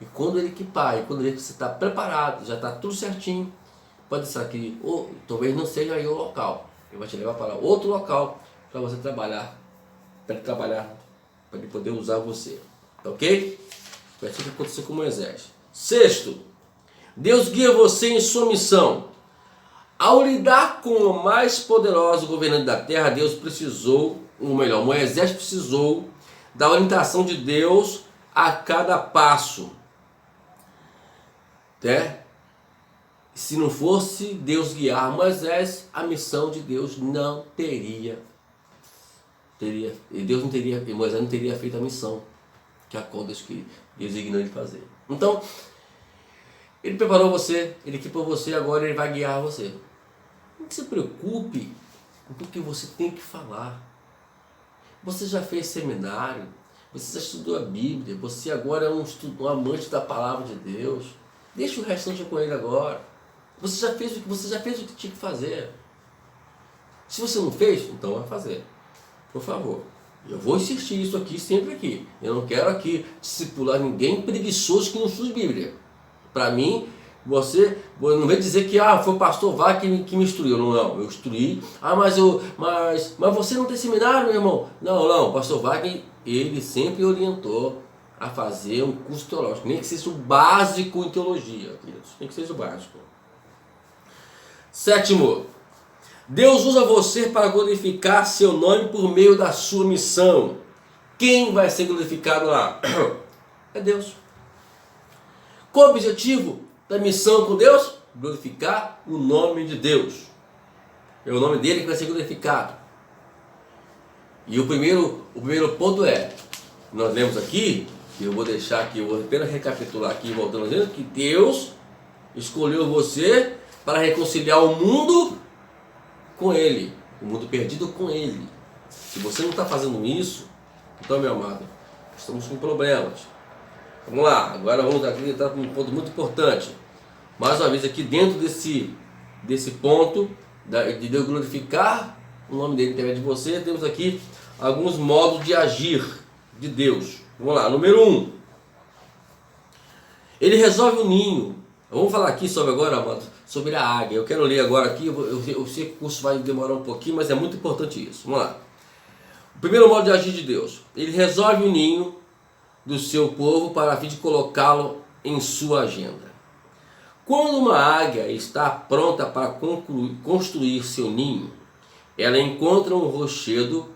E quando Ele equipar, e quando Ele você está preparado, já está tudo certinho, pode ser que, ou talvez não seja aí o local. Ele vai te levar para outro local para você trabalhar, para Ele poder usar você. Tá ok? Foi assim que aconteceu com Moisés. Sexto, Deus guia você em sua missão. Ao lidar com o mais poderoso governante da terra, Deus precisou, ou melhor, Moisés precisou da orientação de Deus a cada passo. Se não fosse Deus guiar Moisés, a missão de Deus não teria. Moisés não teria feito a missão que a qual Deus designou ele fazer. Então, Ele preparou você, Ele equipou você, agora Ele vai guiar você. Não se preocupe com o que você tem que falar. Você já fez seminário, você já estudou a Bíblia, você agora é um amante da palavra de Deus. Deixa o restante com Ele agora. Você já fez o que tinha que fazer. Se você não fez, então vai fazer. Por favor. Eu vou insistir isso aqui, sempre aqui. Eu não quero aqui discipular ninguém preguiçoso que não estuda Bíblia. Para mim, você não vai dizer que foi o pastor Vá que me instruiu. Não, eu instruí. Mas você não tem seminário, meu irmão? Não, o pastor Wagner, ele sempre orientou a fazer um curso teológico. Nem que seja o básico em teologia, queridos. Nem que seja o básico. Sétimo, Deus usa você para glorificar seu nome por meio da sua missão. Quem vai ser glorificado lá? É Deus. Qual o objetivo da missão com Deus? Glorificar o nome de Deus. É o nome dele que vai ser glorificado. E o primeiro ponto nós lemos aqui, eu vou deixar aqui, eu vou apenas recapitular aqui, voltando dizendo que Deus escolheu você para reconciliar o mundo com Ele, o mundo perdido com Ele. Se você não está fazendo isso, então, meu amado, estamos com problemas. Vamos lá, agora vamos entrar para um ponto muito importante. Mais uma vez aqui dentro desse ponto de Deus glorificar o nome dele através de você, temos aqui alguns modos de agir de Deus. Vamos lá, número 1. Ele resolve o ninho. Vamos falar aqui sobre a águia. Eu quero ler agora aqui, eu sei que o curso vai demorar um pouquinho, mas é muito importante isso. Vamos lá. O primeiro modo de agir de Deus. Ele resolve o ninho do seu povo para a fim de colocá-lo em sua agenda. Quando uma águia está pronta para construir seu ninho, ela encontra um rochedo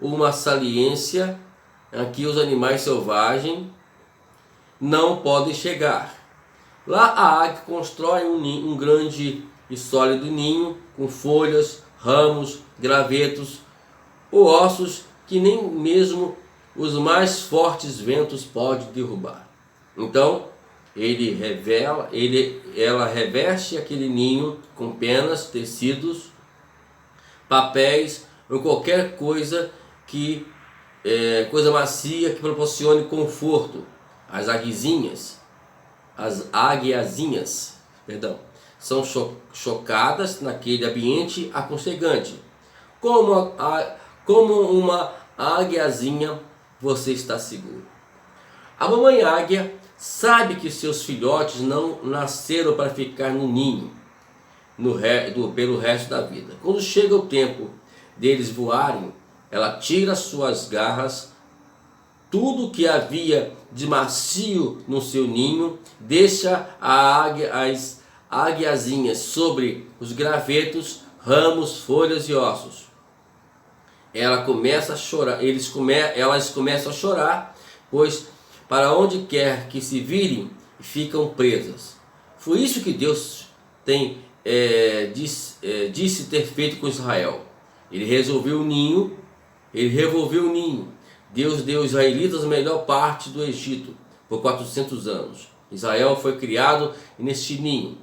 ou uma saliência em que os animais selvagens não podem chegar. Lá a águia constrói um grande e sólido ninho com folhas, ramos, gravetos ou ossos que nem mesmo os mais fortes ventos podem derrubar. Então, ela reveste aquele ninho com penas, tecidos, papéis ou qualquer coisa coisa macia que proporcione conforto. As águiazinhas, são chocadas naquele ambiente aconchegante. Como uma águiazinha, você está seguro. A mamãe águia sabe que seus filhotes não nasceram para ficar no ninho pelo resto da vida. Quando chega o tempo deles voarem, ela tira suas garras, tudo que havia de macio no seu ninho, deixa as águiazinhas sobre os gravetos, ramos, folhas e ossos. Elas começam a chorar, pois para onde quer que se virem, ficam presas. Foi isso que Deus disse ter feito com Israel. Ele revolveu o ninho. Deus deu aos israelitas a melhor parte do Egito por 400 anos. Israel foi criado neste ninho.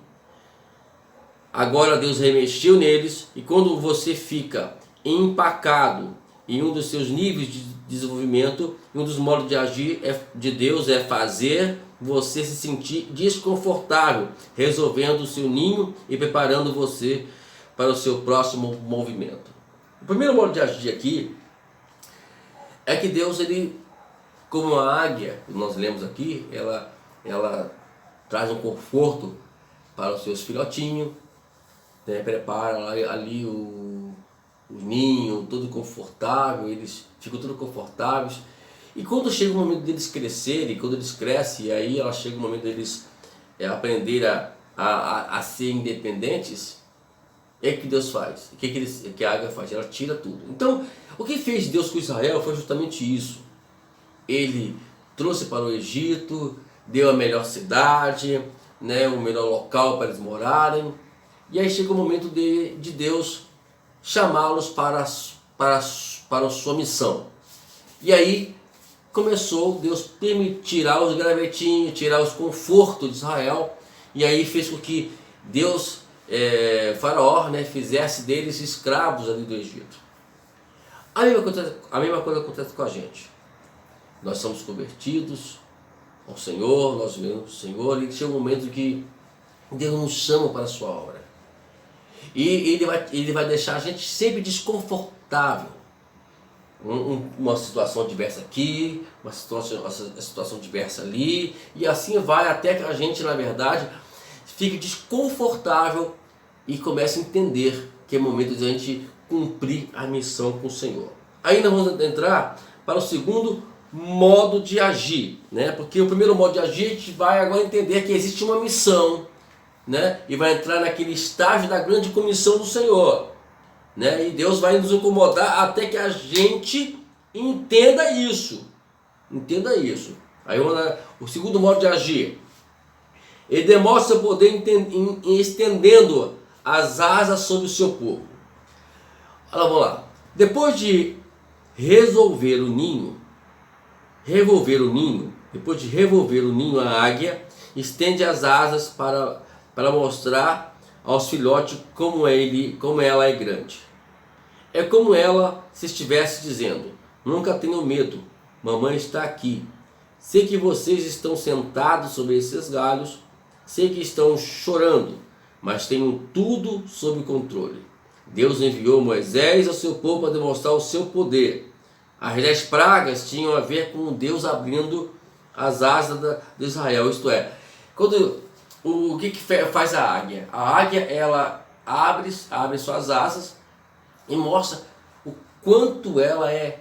Agora Deus remexeu neles, e quando você fica empacado em um dos seus níveis de desenvolvimento, um dos modos de agir de Deus é fazer você se sentir desconfortável, resolvendo o seu ninho e preparando você para o seu próximo movimento. O primeiro modo de agir aqui é que Deus, ele, como a águia, que nós lemos aqui, ela traz um conforto para os seus filhotinhos, né? Prepara ali o ninho, todo confortável, eles ficam todos confortáveis. E quando chega o momento deles crescerem, quando eles crescem, aí ela chega o momento deles aprender a ser independentes, é o que Deus faz. O que a águia faz? Ela tira tudo. Então, o que fez Deus com Israel foi justamente isso. Ele trouxe para o Egito, deu a melhor cidade, né, o melhor local para eles morarem. E aí chega o momento de Deus chamá-los para a sua missão. E aí começou Deus tirar os gravetinhos, tirar os confortos de Israel. E aí fez com que Deus, Faraó, né, fizesse deles escravos ali do Egito. A mesma coisa acontece com a gente. Nós somos convertidos ao Senhor, nós vemos o Senhor, e chega um momento que Deus nos chama para a sua obra. E ele vai deixar a gente sempre desconfortável. Uma situação diversa aqui, uma situação diversa ali, e assim vai até que a gente, na verdade, fique desconfortável e comece a entender que é momento de a gente cumprir a missão com o Senhor. Aí nós vamos entrar para o segundo modo de agir, né? Porque o primeiro modo de agir, a gente vai agora entender que existe uma missão, né? E vai entrar naquele estágio da grande comissão do Senhor, né? E Deus vai nos incomodar até que a gente entenda isso. Entenda isso. Aí o segundo modo de agir, ele demonstra seu poder estendendo as asas sobre o seu povo. Olha, vamos lá. Depois de revolver o ninho, a águia estende as asas para mostrar aos filhotes como ela é grande. É como ela se estivesse dizendo: nunca tenham medo, mamãe está aqui. Sei que vocês estão sentados sobre esses galhos, sei que estão chorando, mas tenho tudo sob controle. Deus enviou Moisés ao seu povo para demonstrar o seu poder. As 10 pragas tinham a ver com Deus abrindo as asas de Israel. Isto é, o que faz a águia? A águia, ela abre suas asas e mostra o quanto ela é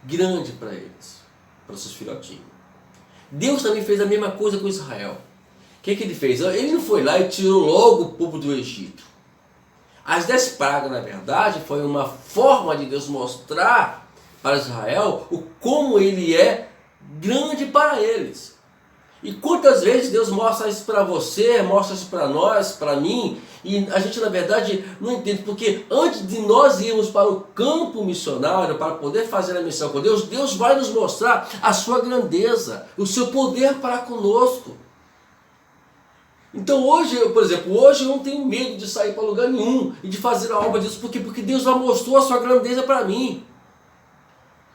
grande para eles, para os seus filhotinhos. Deus também fez a mesma coisa com Israel. O que ele fez? Ele não foi lá e tirou logo o povo do Egito. As 10 pragas, na verdade, foi uma forma de Deus mostrar para Israel como ele é grande para eles. E quantas vezes Deus mostra isso para você, mostra isso para nós, para mim, e a gente, na verdade, não entende, porque antes de nós irmos para o campo missionário, para poder fazer a missão com Deus, Deus vai nos mostrar a sua grandeza, o seu poder para conosco. Então hoje, por exemplo, eu não tenho medo de sair para lugar nenhum e de fazer a obra de Deus. Por quê? Porque Deus já mostrou a sua grandeza para mim.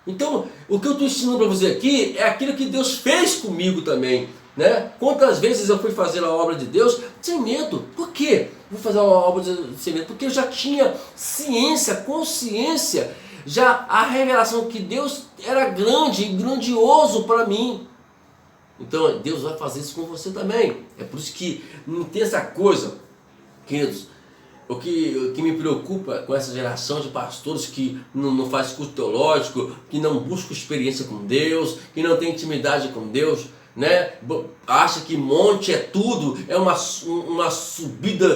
Então, o que eu estou ensinando para você aqui é aquilo que Deus fez comigo também, né? Quantas vezes eu fui fazer a obra de Deus sem medo? Por quê? Vou fazer uma obra sem medo? Porque eu já tinha ciência, consciência, já a revelação que Deus era grande e grandioso para mim. Então Deus vai fazer isso com você também. É por isso que não tem essa coisa, queridos. O que me preocupa com essa geração de pastores que não faz curso teológico, que não busca experiência com Deus, que não tem intimidade com Deus, né? Acha que monte é tudo, é uma subida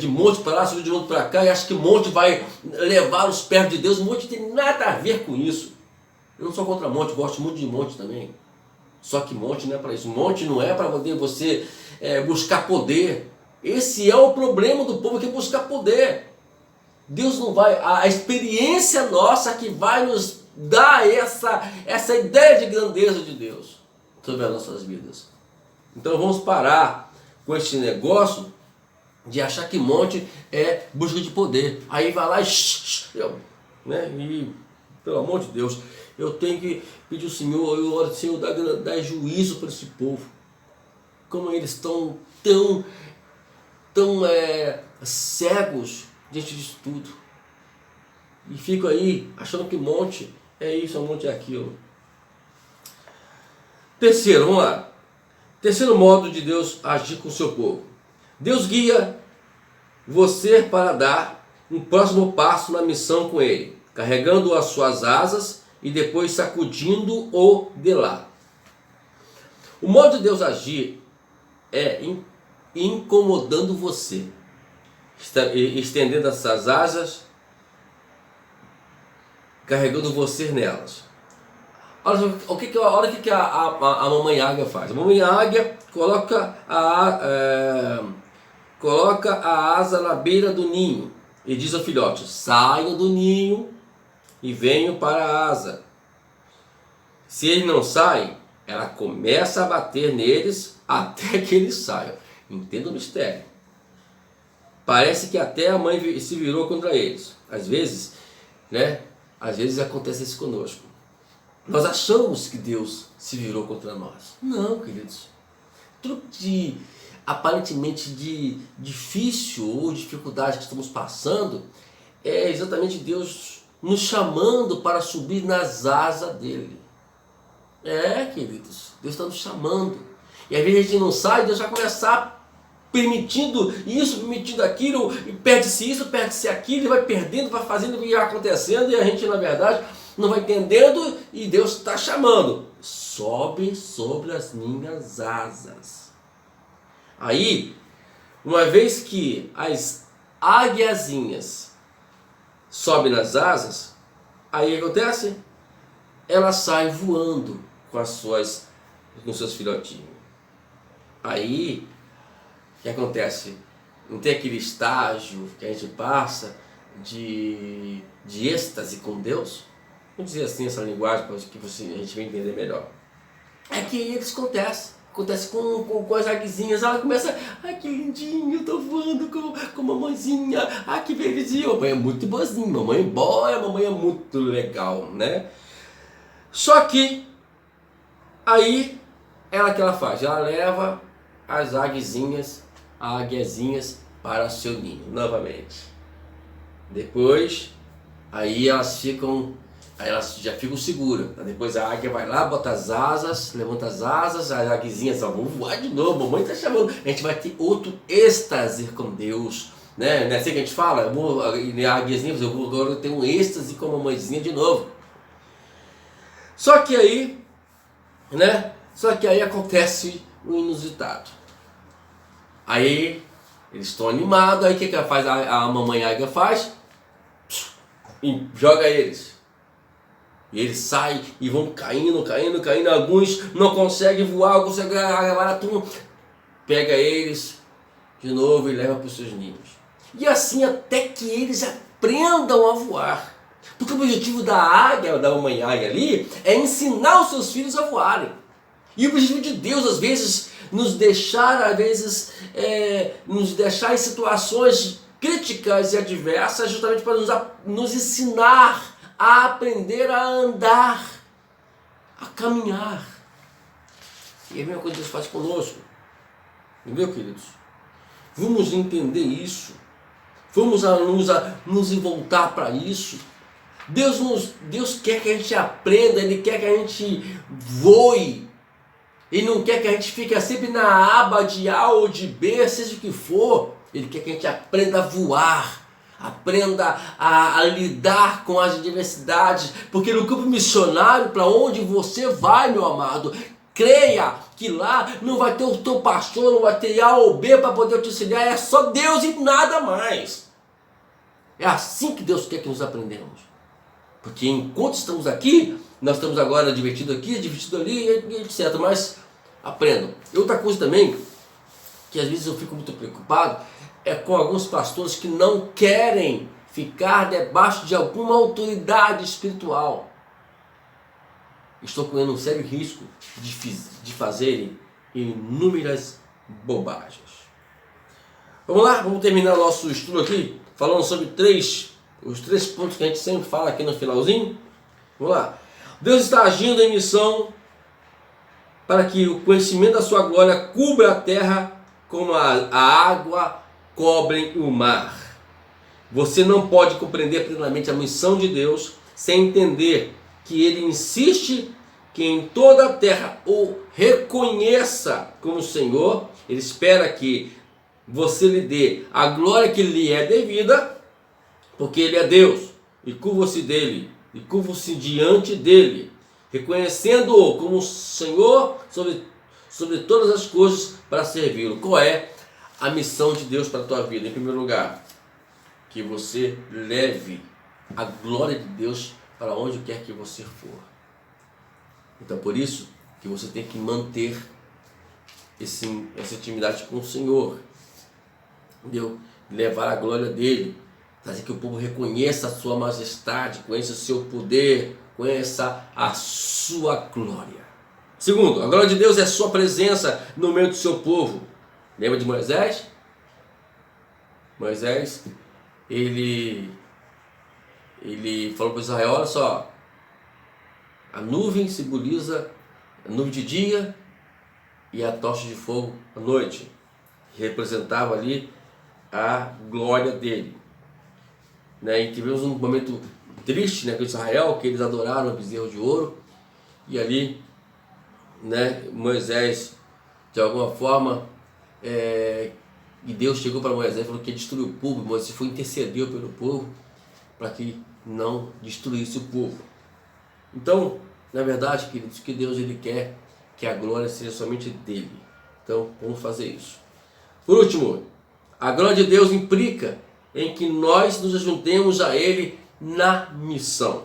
de monte para lá, subida de monte para cá, e acha que monte vai levar os pés de Deus. Monte tem nada a ver com isso. Eu não sou contra monte, gosto muito de monte também. Só que monte não é para isso. Monte não é para você buscar poder. Esse é o problema do povo, que é buscar poder. Deus não vai... A experiência nossa que vai nos dar essa ideia de grandeza de Deus sobre as nossas vidas. Então vamos parar com este negócio de achar que monte é busca de poder. Aí vai lá e pelo amor de Deus, eu tenho que pedir ao Senhor, eu oro ao Senhor, dá juízo para esse povo. Como eles estão tão cegos diante disso tudo. E ficam aí achando que monte é isso, monte é aquilo. Terceiro, vamos lá. Terceiro modo de Deus agir com o seu povo. Deus guia você para dar um próximo passo na missão com Ele, carregando as suas asas e depois sacudindo-o de lá. O modo de Deus agir é incomodando você, estendendo essas asas, carregando você nelas. Olha o que a mamãe águia faz. A mamãe águia coloca a asa na beira do ninho e diz ao filhote: saiam do ninho e venham para a asa. Se eles não saem, ela começa a bater neles até que eles saiam. Entenda o mistério. Parece que até a mãe se virou contra eles. Às vezes, às vezes acontece isso conosco. Nós achamos que Deus se virou contra nós. Não, queridos. Tudo aparentemente de difícil ou dificuldade que estamos passando é exatamente Deus nos chamando para subir nas asas dele. Queridos, Deus está nos chamando. E às vezes a gente não sai, Deus vai começar permitindo isso, permitindo aquilo, e perde-se isso, perde-se aquilo, e vai perdendo, vai fazendo o que vai acontecendo, e a gente, na verdade, não vai entendendo, e Deus está chamando. Sobe sobre as minhas asas. Aí, uma vez que as águiazinhas sobem nas asas, aí o que acontece? Ela sai voando com seus filhotinhos. Aí, o que acontece? Não tem aquele estágio que a gente passa de êxtase com Deus? Vamos dizer assim essa linguagem para que a gente vai entender melhor. É que eles acontece com as aguizinhas. Ela começa: ai que lindinho, eu tô voando com a mamãezinha, ai que belezinha. Mamãe é muito boazinha, mamãe é muito legal, né? Só que aí o que ela faz? Ela leva as águiazinhas para o seu ninho novamente. Depois, aí elas já ficam seguras. Depois a águia vai lá, bota as asas, levanta as asas, as águiazinhas vão voar de novo. Mamãe está chamando. A gente vai ter outro êxtase com Deus. Não é assim que a gente fala? A águiazinha, eu vou agora ter um êxtase com a mamãezinha de novo. Só que aí acontece o inusitado. Aí eles estão animados, aí o que ela faz? A mamãe águia faz? Joga eles. E eles saem e vão caindo. Alguns não conseguem voar, conseguem agarrar, pega eles de novo e leva para os seus ninhos. E assim até que eles aprendam a voar. Porque o objetivo da águia, da mamãe águia ali, é ensinar os seus filhos a voarem. E o objetivo de Deus, às vezes, nos deixar em situações críticas e adversas, justamente para nos ensinar a aprender a andar, a caminhar. E é a mesma coisa que Deus faz conosco. Entendeu, queridos? Vamos entender isso. Vamos nos voltar para isso. Deus quer que a gente aprenda, Ele quer que a gente voe. Ele não quer que a gente fique sempre na aba de A ou de B, seja o que for. Ele quer que a gente aprenda a voar, aprenda a lidar com as adversidades, porque no campo missionário, para onde você vai, meu amado, creia que lá não vai ter o teu pastor, não vai ter A ou B para poder te ensinar, é só Deus e nada mais. É assim que Deus quer que nos aprendamos. Porque enquanto estamos aqui, nós estamos agora divertidos aqui, divertidos ali, etc. Mas aprendam. E outra coisa também, que às vezes eu fico muito preocupado, é com alguns pastores que não querem ficar debaixo de alguma autoridade espiritual. Estou correndo um sério risco de fazerem inúmeras bobagens. Vamos lá, vamos terminar o nosso estudo aqui, falando sobre os três pontos que a gente sempre fala aqui no finalzinho. Vamos lá. Deus está agindo em missão para que o conhecimento da sua glória cubra a terra como a água cobre o mar. Você não pode compreender plenamente a missão de Deus sem entender que Ele insiste que em toda a terra o reconheça como Senhor. Ele espera que você lhe dê a glória que lhe é devida, porque Ele é Deus, e curva-se dele, e curva-se diante dele, reconhecendo-o como Senhor sobre todas as coisas para servi-lo. Qual é a missão de Deus para a tua vida? Em primeiro lugar, que você leve a glória de Deus para onde quer que você for. Então por isso que você tem que manter essa intimidade com o Senhor, entendeu? Levar a glória dele, fazer que o povo reconheça a sua majestade, conheça o seu poder, conheça a sua glória. Segundo, a glória de Deus é a sua presença no meio do seu povo. Lembra de Moisés? Moisés, ele falou para Israel: olha só, a nuvem simboliza a nuvem de dia e a tocha de fogo à noite, que representava ali a glória dele, né? E tivemos um momento triste, né, com Israel, que eles adoraram o bezerro de ouro, e ali, né, Moisés, de alguma forma, e Deus chegou para Moisés e falou que ia destruir o povo. Moisés foi interceder pelo povo para que não destruísse o povo. Então, na verdade, queridos, que Deus ele quer que a glória seja somente dele. Então, vamos fazer isso. Por último, a glória de Deus implica em que nós nos ajuntemos a Ele na missão.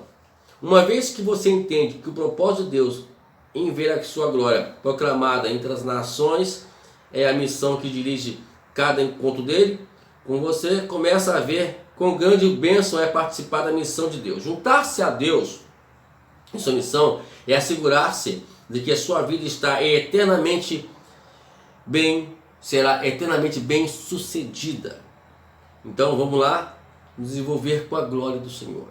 Uma vez que você entende que o propósito de Deus em ver a sua glória proclamada entre as nações é a missão que dirige cada encontro dele, com você começa a ver quão grande bênção é participar da missão de Deus. Juntar-se a Deus em sua missão é assegurar-se de que a sua vida será eternamente bem sucedida. Então vamos lá nos desenvolver com a glória do Senhor.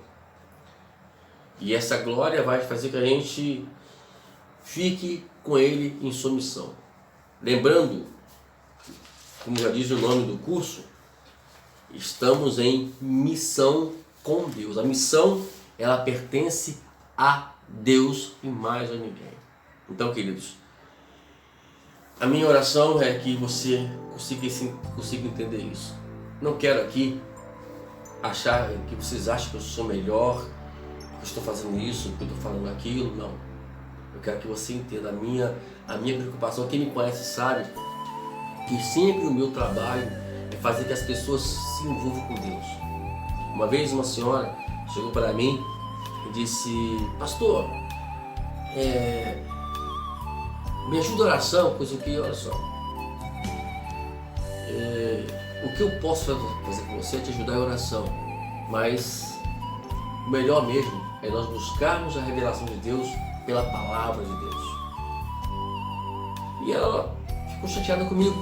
E essa glória vai fazer que a gente fique com Ele em sua missão. Lembrando, como já diz o nome do curso, estamos em missão com Deus. A missão, ela pertence a Deus e mais a ninguém. Então, queridos, a minha oração é que você consiga entender isso. Não quero aqui achar que vocês acham que eu sou melhor, que eu estou fazendo isso, que eu estou falando aquilo. Não. Eu quero que você entenda a minha preocupação. Quem me conhece sabe que sempre o meu trabalho é fazer que as pessoas se envolvam com Deus. Uma vez uma senhora chegou para mim e disse: pastor, me ajuda a oração, coisa que, olha só, o que eu posso fazer com você é te ajudar em oração, mas o melhor mesmo é nós buscarmos a revelação de Deus pela palavra de Deus. E ela ficou chateada comigo,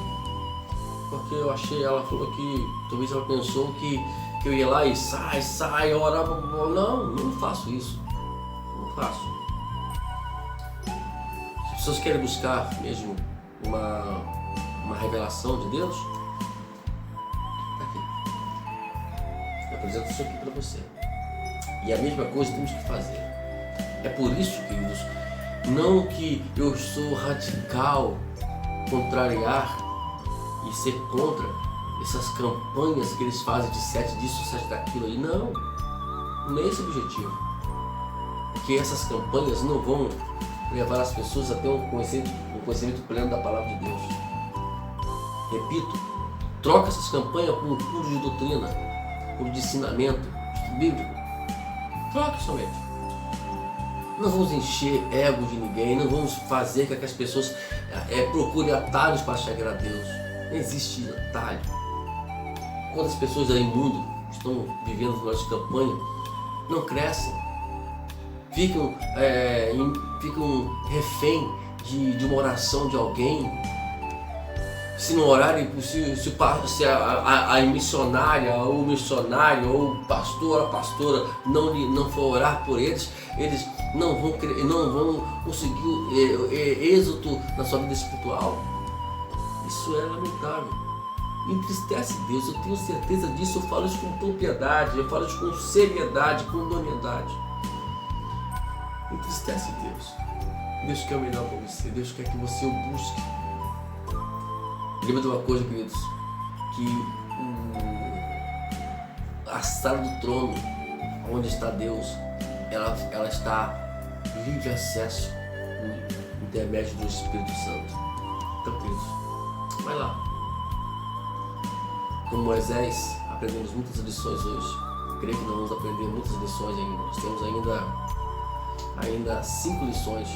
porque ela falou que talvez ela pensou que eu ia lá e sai, ora. Não faço isso, não faço. Se as pessoas querem buscar mesmo uma revelação de Deus, aqui, eu apresento isso aqui para você. E a mesma coisa temos que fazer. É por isso, queridos, não que eu sou radical, contrariar e ser contra essas campanhas que eles fazem de 7 disso, 7 daquilo aí. Não é esse o objetivo. Porque essas campanhas não vão levar as pessoas a ter um conhecimento pleno da palavra de Deus. Repito, troca essas campanhas por um curso de doutrina, por de ensinamento bíblico. Troque somente. Não vamos encher ego de ninguém, não vamos fazer com que as pessoas procurem atalhos para chegar a Deus. Não existe atalho. Quantas pessoas aí no mundo estão vivendo nós de campanha, não crescem, ficam refém de uma oração de alguém, se não orarem, se a missionária, ou o missionário, ou o pastor, a pastora não for orar por eles, eles não vão conseguir êxito na sua vida espiritual. Isso é lamentável. Entristece Deus, eu tenho certeza disso, eu falo isso com propriedade, eu falo isso com seriedade, com idoneidade. Entristece Deus. Deus quer o melhor para você, Deus quer que você o busque. Lembra de uma coisa, queridos, que a sala do trono, onde está Deus, ela está livre acesso por intermédio do Espírito Santo. Então, queridos, vai lá. Com Moisés, aprendemos muitas lições hoje. Creio que nós vamos aprender muitas lições ainda. Nós temos ainda 5 lições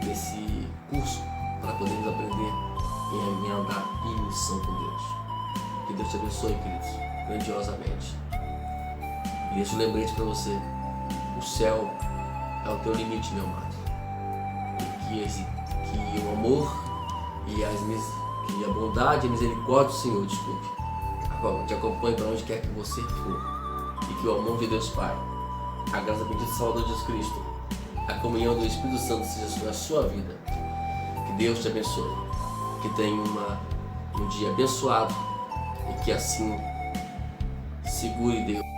nesse curso para podermos aprender em andar em missão com Deus. Que Deus te abençoe, queridos, grandiosamente. E deixa um lembrete para você: o céu é o teu limite, meu amado. Que o amor e a bondade e a misericórdia do Senhor, te acompanhe para onde quer que você for. E que o amor de Deus Pai, a graça bendita do Salvador Jesus Cristo, a comunhão do Espírito Santo seja sobre a sua vida. Que Deus te abençoe. Que tenha um dia abençoado e que assim segure Deus.